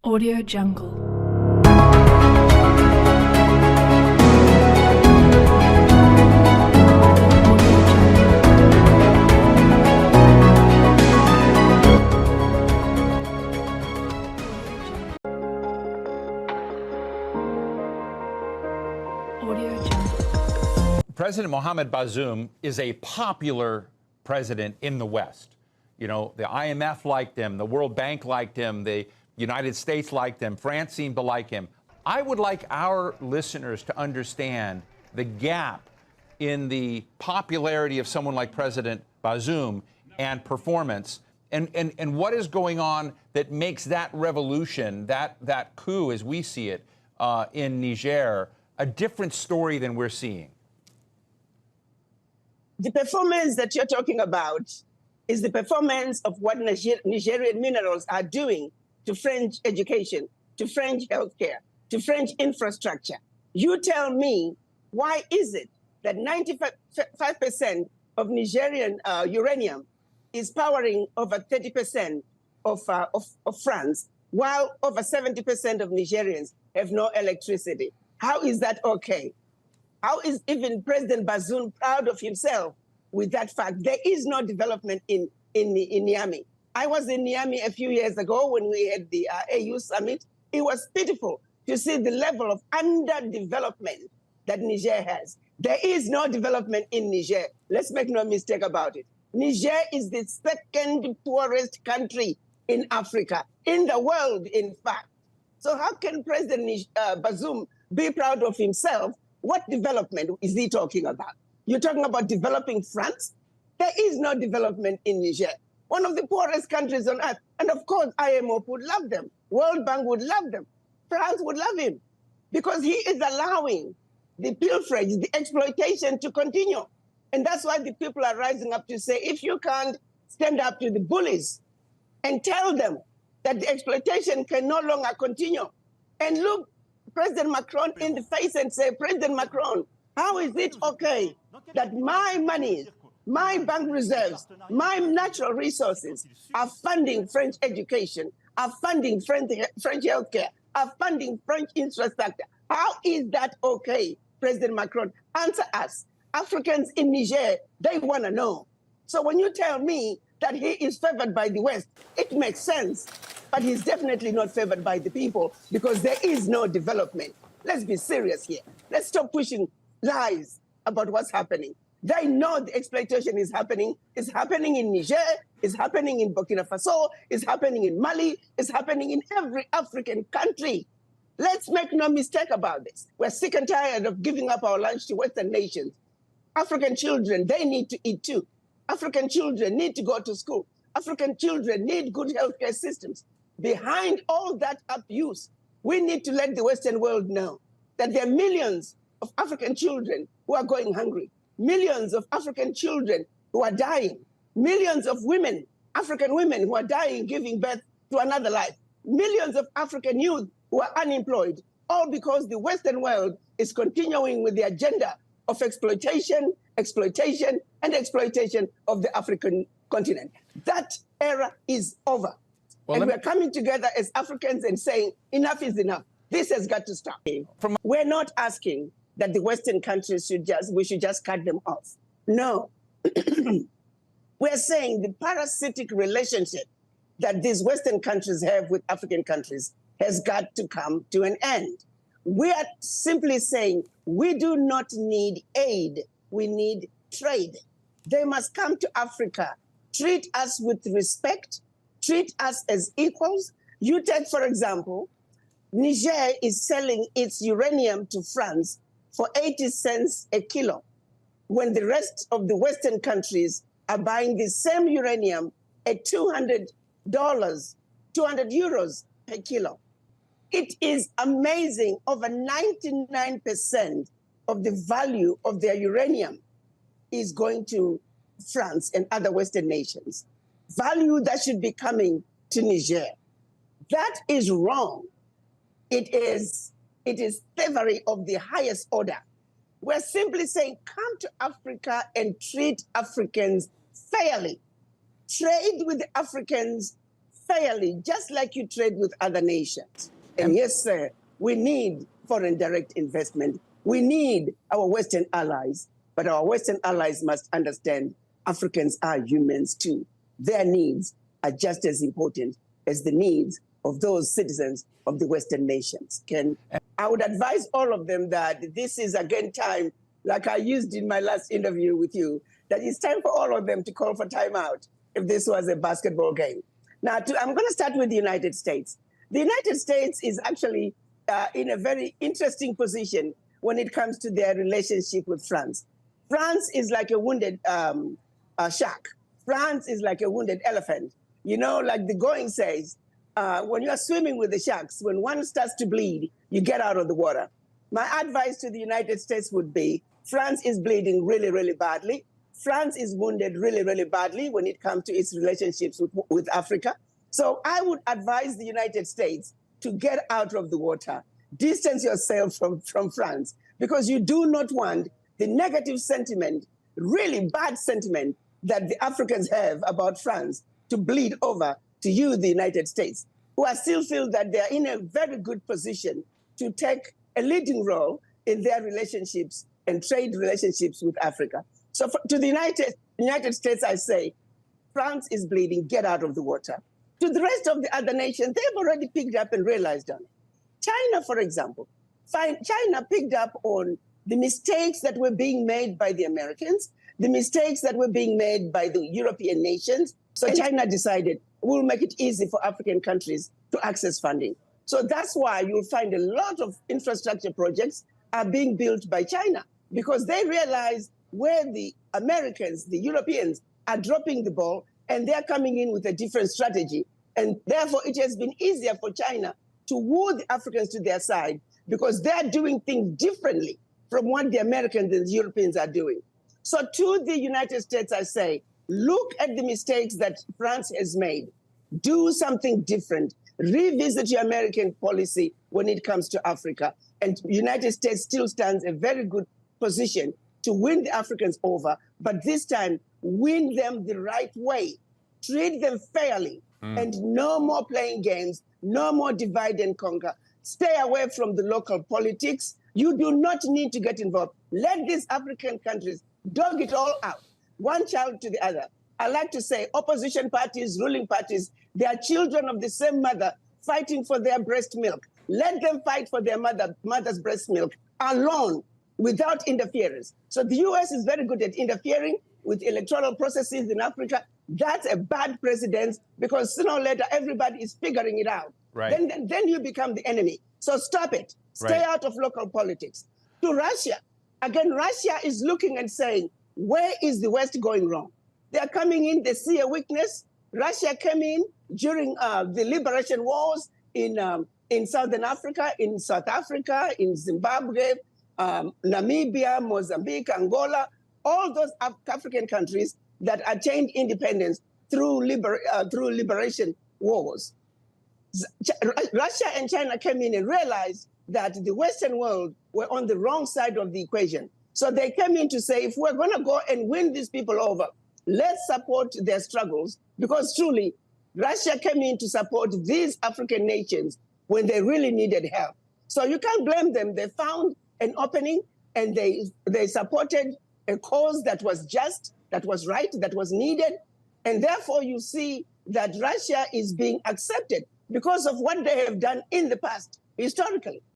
Audio Jungle. President Mohamed Bazoum is a popular president in the West. You know, the IMF liked him, the World Bank liked him, the United States liked him, France seemed to like him. I would like our listeners to understand the gap in the popularity of someone like President Bazoum and performance, and what is going on that makes that revolution, that coup as we see it in Niger, a different story than we're seeing. The performance that you're talking about is the performance of what Nigerian minerals are doing to French education, to French healthcare, to French infrastructure. You tell me, why is it that 95% of Nigerian uranium is powering over 30% of France, while over 70% of Nigerians have no electricity? How is that okay? How is even President Bazoum proud of himself with that fact? There is no development in Niamey. I was in Niamey a few years ago when we had the AU summit. It was pitiful to see the level of underdevelopment that Niger has. There is no development in Niger. Let's make no mistake about it. Niger is the second poorest country in Africa, in the world, in fact. So how can President Bazoum be proud of himself? What development is he talking about? You're talking about developing France? There is no development in Niger, one of the poorest countries on earth. And of course, IMF would love them. World Bank would love them. France would love him because he is allowing the pilferage, the exploitation to continue. And that's why the people are rising up to say, if you can't stand up to the bullies and tell them that the exploitation can no longer continue, and look President Macron in the face and say, President Macron, how is it okay that my money, my bank reserves, my natural resources are funding French education, are funding French healthcare, are funding French infrastructure? How is that okay, President Macron? Answer us. Africans in Niger, they want to know. So when you tell me that he is favored by the West, it makes sense. But he's definitely not favored by the people because there is no development. Let's be serious here. Let's stop pushing lies about what's happening. They know the exploitation is happening. It's happening in Niger. It's happening in Burkina Faso. It's happening in Mali. It's happening in every African country. Let's make no mistake about this. We're sick and tired of giving up our lunch to Western nations. African children, they need to eat too. African children need to go to school. African children need good healthcare systems. Behind all that abuse, we need to let the Western world know that there are millions of African children who are going hungry, millions of African children who are dying, millions of women, African women who are dying giving birth to another life, millions of African youth who are unemployed, all because the Western world is continuing with the agenda of exploitation, and exploitation of the African continent. That era is over. Well, and we're coming together as Africans and saying, enough is enough. This has got to stop. We're not asking that the Western countries we should just cut them off. No. We're saying the parasitic relationship that these Western countries have with African countries has got to come to an end. We are simply saying we do not need aid, we need trade. They must come to Africa, treat us with respect, treat us as equals. You take, for example, Niger is selling its uranium to France for 80 cents a kilo, when the rest of the Western countries are buying the same uranium at $200, 200 euros per kilo. It is amazing. Over 99% of the value of their uranium is going to France and other Western nations. Value that should be coming to Niger. That is wrong. It is thievery of the highest order. We're simply saying, come to Africa and treat Africans fairly. Trade with the Africans fairly, just like you trade with other nations. And yes, sir, we need foreign direct investment. We need our Western allies, but our Western allies must understand Africans are humans too. Their needs are just as important as the needs of those citizens of the Western nations. I would advise all of them that this is again time, like I used in my last interview with you, that it's time for all of them to call for timeout if this was a basketball game. Now, I'm going to start with the United States. The United States is actually in a very interesting position when it comes to their relationship with France. France is like a wounded shark. France is like a wounded elephant. You know, like the going says, when you are swimming with the sharks, when one starts to bleed, you get out of the water. My advice to the United States would be, France is bleeding really, really badly. France is wounded really, really badly when it comes to its relationships with Africa. So I would advise the United States to get out of the water, distance yourself from France, because you do not want the negative sentiment, really bad sentiment that the Africans have about France to bleed over to you, the United States, who I still feel that they're in a very good position to take a leading role in their relationships and trade relationships with Africa. So to the United States, I say, France is bleeding, get out of the water. To the rest of the other nations, they've already picked up and realized on it. China, for example, China picked up on the mistakes that were being made by the Americans, the mistakes that were being made by the European nations. So China decided, we'll make it easy for African countries to access funding. So that's why you'll find a lot of infrastructure projects are being built by China, because they realize where the Americans, the Europeans, are dropping the ball, and they're coming in with a different strategy. And therefore, it has been easier for China to woo the Africans to their side, because they're doing things differently from what the Americans and the Europeans are doing. So to the United States, I say, look at the mistakes that France has made. Do something different. Revisit your American policy when it comes to Africa. And the United States still stands a very good position to win the Africans over, but this time, win them the right way. Treat them fairly, and no more playing games, no more divide and conquer. Stay away from the local politics. You do not need to get involved. Let these African countries dog it all out, one child to the other. I like to say opposition parties, ruling parties, they are children of the same mother fighting for their breast milk. Let them fight for their mother's breast milk alone, without interference. So the US is very good at interfering with electoral processes in Africa. That's a bad precedent, because sooner or later, everybody is figuring it out. Right. Then you become the enemy. So stop it. Stay out of local politics. To Russia, again, Russia is looking and saying, where is the West going wrong? They are coming in, they see a weakness. Russia came in during the liberation wars in Southern Africa, in South Africa, in Zimbabwe, Namibia, Mozambique, Angola, all those African countries that attained independence through liberation wars. Russia and China came in and realized that the Western world were on the wrong side of the equation. So they came in to say, if we're going to go and win these people over, let's support their struggles, because truly, Russia came in to support these African nations when they really needed help. So you can't blame them. They found an opening, and they supported a cause that was just, that was right, that was needed. And therefore, you see that Russia is being accepted because of what they have done in the past, historically.